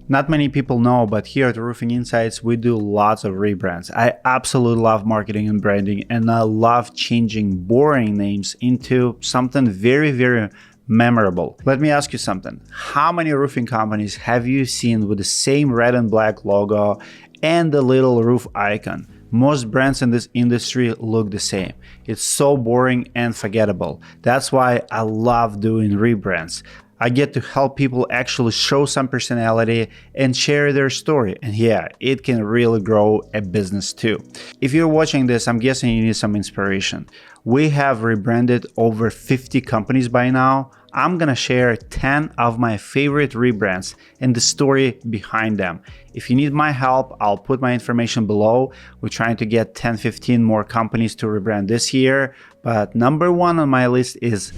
Not many people know, but here at Roofing Insights, we do lots of rebrands. I absolutely love marketing and branding, and I love changing boring names into something very, very memorable. Let me ask you something. How many roofing companies have you seen with the same red and black logo and the little roof icon? Most brands in this industry look the same. It's so boring and forgettable. That's why I love doing rebrands. I get to help people actually show some personality and share their story. And yeah, it can really grow a business too. If you're watching this, I'm guessing you need some inspiration. We have rebranded over 50 companies by now. I'm gonna share 10 of my favorite rebrands and the story behind them. If you need my help, I'll put my information below. We're trying to get 10-15 more companies to rebrand this year, but number one on my list is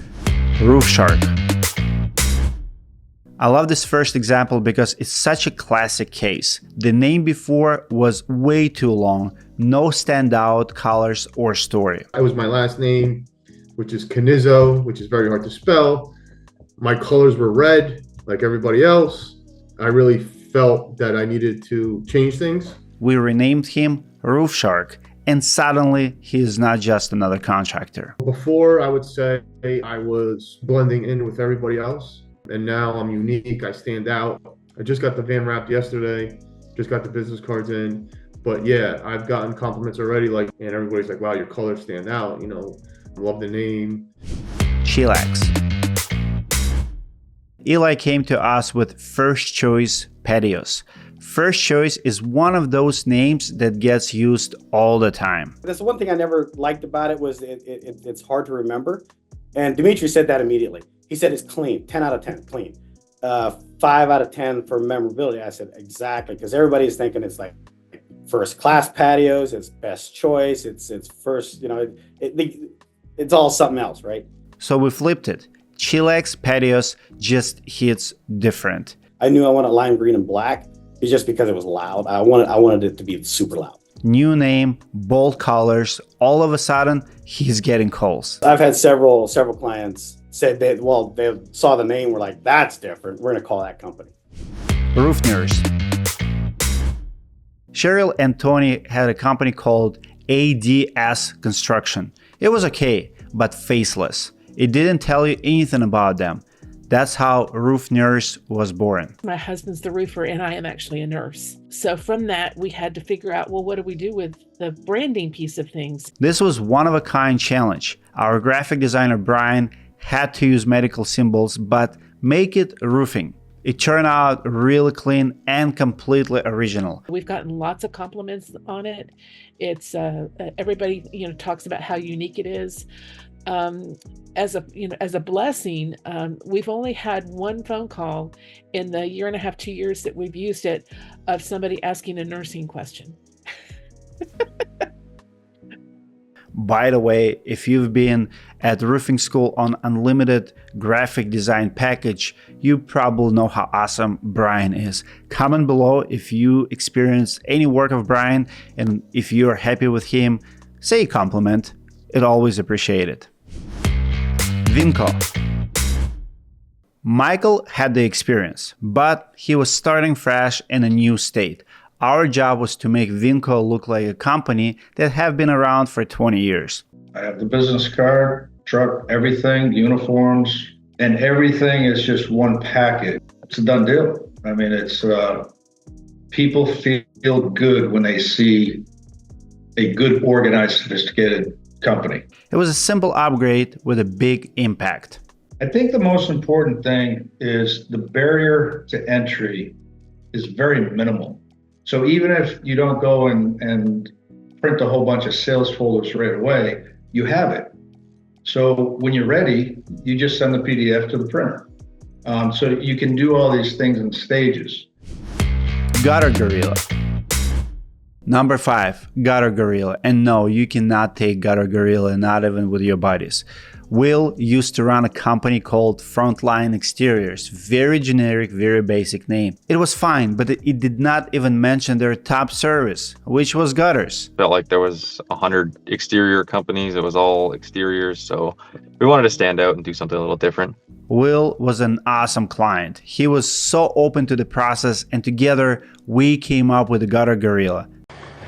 Roof Shark. I love this first example because it's such a classic case. The name before was way too long, no standout colors or story. It was my last name, which is Canizzo, which is very hard to spell. My colors were red, like everybody else. I really felt that I needed to change things. We renamed him Roof Shark, and suddenly he is not just another contractor. Before, I would say I was blending in with everybody else. And now I'm unique, I stand out. I just got the van wrapped yesterday, just got the business cards in. But yeah, I've gotten compliments already, and everybody's like, wow, your colors stand out, love the name. Chillax. Eli came to us with First Choice Patios. First Choice is one of those names that gets used all the time. That's one thing I never liked about it was it's hard to remember. And Dimitri said that immediately. He said it's clean, 10 out of 10, clean. 5 out of 10 for memorability. I said, exactly, because everybody is thinking it's like first class patios, it's best choice, it's first, it's all something else, right? So we flipped it. Chillax Patios just hits different. I knew I wanted lime green and black. It's just because it was loud. I wanted it to be super loud. New name, bold colors. All of a sudden, he's getting calls. I've had several clients said they saw the name, were like, that's different. We're going to call that company. Roof Nurse. Cheryl and Tony had a company called ADS Construction. It was okay, but faceless. It didn't tell you anything about them. That's how Roof Nurse was born. My husband's the roofer and I am actually a nurse. So from that, we had to figure out, well, what do we do with the branding piece of things? This was one-of-a-kind challenge. Our graphic designer, Brian, had to use medical symbols, but make it roofing. It turned out really clean and completely original. We've gotten lots of compliments on it. It's everybody, talks about how unique it is. As a blessing, we've only had one phone call in the year and a half, 2 years that we've used it of somebody asking a nursing question. By the way, if you've been at roofing school on unlimited graphic design package, you probably know how awesome Brian is. Comment below if you experience any work of Brian, and if you're happy with him, say a compliment. It always appreciated. Vinco. Michael had the experience, but he was starting fresh in a new state. Our job was to make Vinco look like a company that have been around for 20 years. I have the business card, truck, everything, uniforms, and everything is just one package. It's a done deal. I mean, it's people feel good when they see a good, organized, sophisticated company. It was a simple upgrade with a big impact. I think the most important thing is the barrier to entry is very minimal. So even if you don't go and print a whole bunch of sales folders right away, you have it. So when you're ready, you just send the PDF to the printer. So you can do all these things in stages. Gutter Gorilla. Number 5, Gutter Gorilla. And no, you cannot take Gutter Gorilla, not even with your buddies. Will used to run a company called Frontline Exteriors. Very generic, very basic name. It was fine, but it did not even mention their top service, which was gutters. Felt like there was 100 exterior companies. It was all exteriors, so we wanted to stand out and do something a little different. Will was an awesome client. He was so open to the process, and together we came up with the Gutter Gorilla.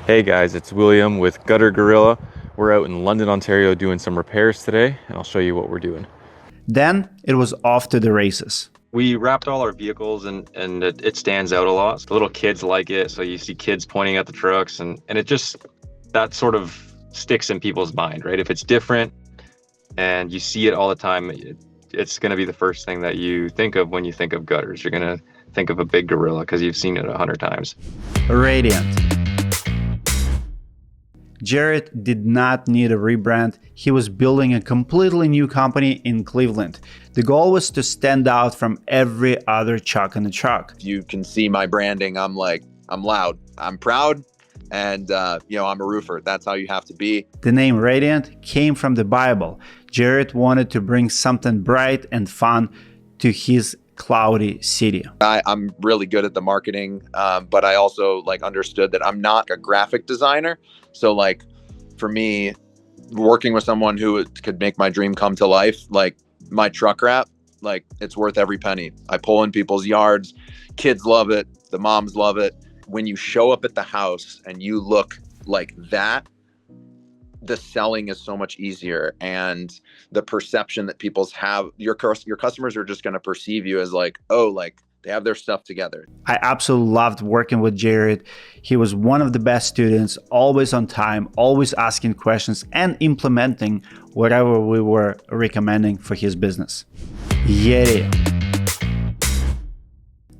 Hey guys, it's William with Gutter Gorilla. We're out in London, Ontario doing some repairs today, and I'll show you what we're doing. Then it was off to the races. We wrapped all our vehicles and it stands out a lot. The little kids like it, so you see kids pointing at the trucks and it just, that sort of sticks in people's mind, right? If it's different and you see it all the time, it's going to be the first thing that you think of when you think of gutters. You're going to think of a big gorilla because you've seen it 100 times. Radiant. Jared did not need a rebrand. He was building a completely new company in Cleveland. The goal was to stand out from every other truck in the truck. You can see my branding. I'm loud, I'm proud, and I'm a roofer. That's how you have to be. The name Radiant came from the Bible. Jared wanted to bring something bright and fun to his cloudy city. I'm really good at the marketing, but I also understood that I'm not a graphic designer. So for me, working with someone who could make my dream come to life, like my truck wrap, it's worth every penny. I pull in people's yards, kids love it, the moms love it. When you show up at the house and you look like that, the selling is so much easier, and the perception that people have, your customers are just going to perceive you as they have their stuff together. I absolutely loved working with Jared. He was one of the best students, always on time, always asking questions and implementing whatever we were recommending for his business. Yeti.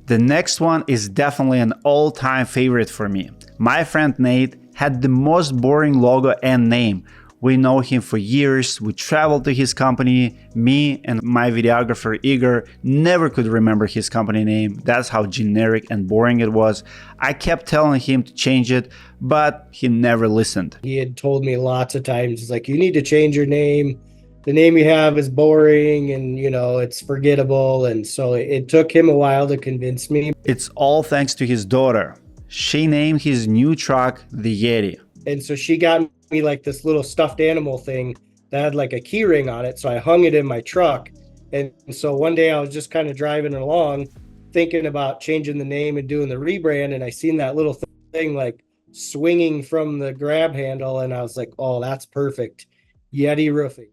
The next one is definitely an all-time favorite for me. My friend Nate had the most boring logo and name. We know him for years, we traveled to his company. Me and my videographer Igor never could remember his company name. That's how generic and boring it was. I kept telling him to change it, but he never listened. He had told me lots of times, he's like, you need to change your name. The name you have is boring and, it's forgettable. And so it took him a while to convince me. It's all thanks to his daughter. She named his new truck the Yeti. And so she got me this little stuffed animal thing that had a key ring on it. So I hung it in my truck. And so one day I was just kind of driving along thinking about changing the name and doing the rebrand. And I seen that little thing swinging from the grab handle. And I was like, oh, that's perfect. Yeti Roofing.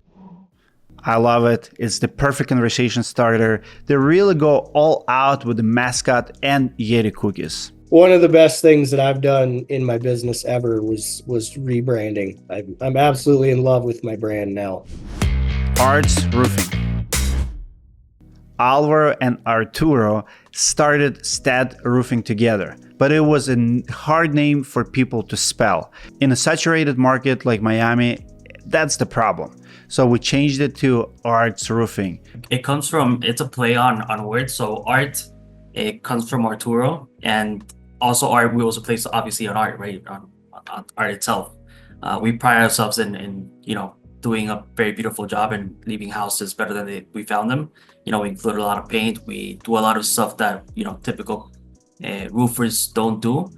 I love it. It's the perfect conversation starter. They really go all out with the mascot and Yeti cookies. One of the best things that I've done in my business ever was rebranding. I'm absolutely in love with my brand now. Arts Roofing. Alvaro and Arturo started Stead Roofing together, but it was a hard name for people to spell. In a saturated market like Miami, that's the problem. So we changed it to Arts Roofing. It's a play on words. So art, it comes from Arturo, and also art, we also place obviously on art, right? On art itself. We pride ourselves in doing a very beautiful job and leaving houses better than we found them. We include a lot of paint. We do a lot of stuff that typical roofers don't do.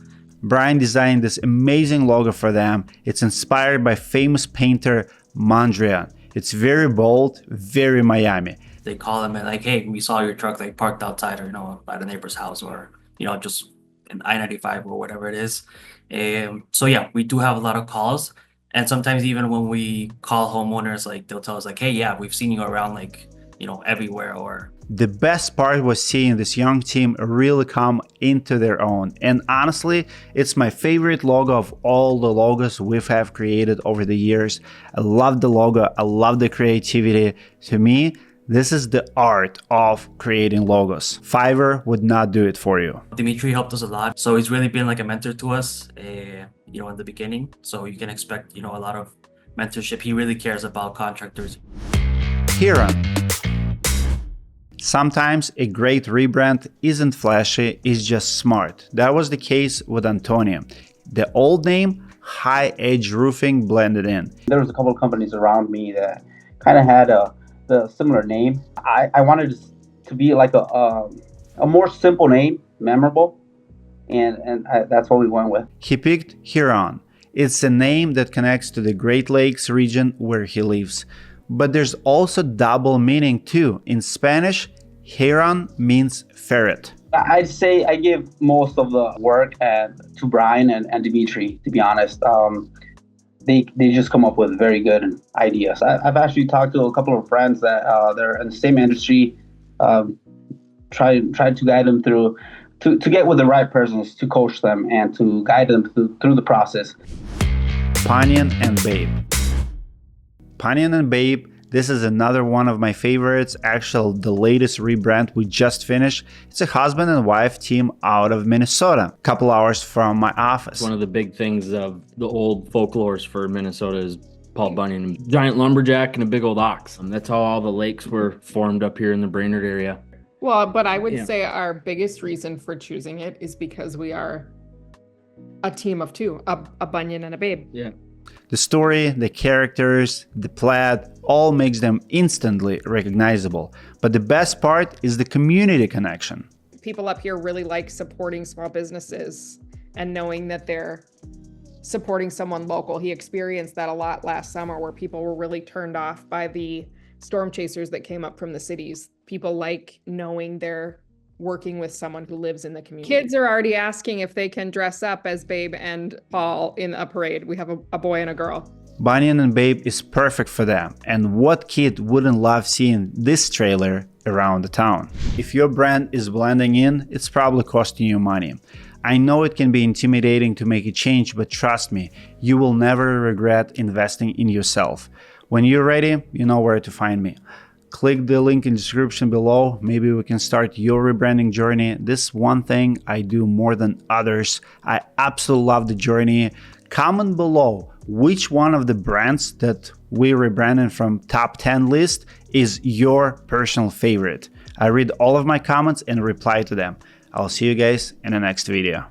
Brian designed this amazing logo for them. It's inspired by famous painter Mondrian. It's very bold, very Miami. They call them and hey, we saw your truck parked outside or by the neighbor's house or just in I-95 or whatever it is. So yeah, we do have a lot of calls, and sometimes even when we call homeowners, they'll tell us hey, yeah, we've seen you around everywhere. Or the best part was seeing this young team really come into their own. And honestly, it's my favorite logo of all the logos we have created over the years. I love the logo. I love the creativity. To me, this is the art of creating logos. Fiverr would not do it for you. Dimitri helped us a lot. So he's really been a mentor to us, in the beginning. So you can expect, a lot of mentorship. He really cares about contractors. Huron. Sometimes a great rebrand isn't flashy, it's just smart. That was the case with Antonio. The old name, High Edge Roofing, blended in. There was a couple of companies around me that kind of had the similar name. I wanted to be a more simple name, memorable, and that's what we went with. He picked Huron. It's a name that connects to the Great Lakes region where he lives. But there's also double meaning too. In Spanish, Huron means ferret. I'd say I give most of the work to Brian and Dimitri, to be honest. They just come up with very good ideas. I've actually talked to a couple of friends that they're in the same industry, tried to guide them through, to get with the right persons, to coach them and to guide them through the process. Bunyan and Babe. Bunyan and Babe, this is another one of my favorites. Actually, the latest rebrand we just finished. It's a husband and wife team out of Minnesota, a couple hours from my office. One of the big things of the old folklores for Minnesota is Paul Bunyan, a giant lumberjack and a big old ox. That's how all the lakes were formed up here in the Brainerd area. Well, but I would say our biggest reason for choosing it is because we are a team of two, a Bunyan and a Babe. Yeah. The story, the characters, the plaid, all makes them instantly recognizable. But the best part is the community connection. People up here really like supporting small businesses and knowing that they're supporting someone local. He experienced that a lot last summer where people were really turned off by the storm chasers that came up from the cities. People like knowing they're working with someone who lives in the community. Kids are already asking if they can dress up as Babe and Paul in a parade. We have a boy and a girl. Bunyan and Babe is perfect for them. And what kid wouldn't love seeing this trailer around the town? If your brand is blending in, it's probably costing you money. I know it can be intimidating to make a change, but trust me, you will never regret investing in yourself. When you're ready, you know where to find me. Click the link in the description below. Maybe we can start your rebranding journey. This one thing I do more than others. I absolutely love the journey. Comment below which one of the brands that we rebranded from top 10 list is your personal favorite. I read all of my comments and reply to them. I'll see you guys in the next video.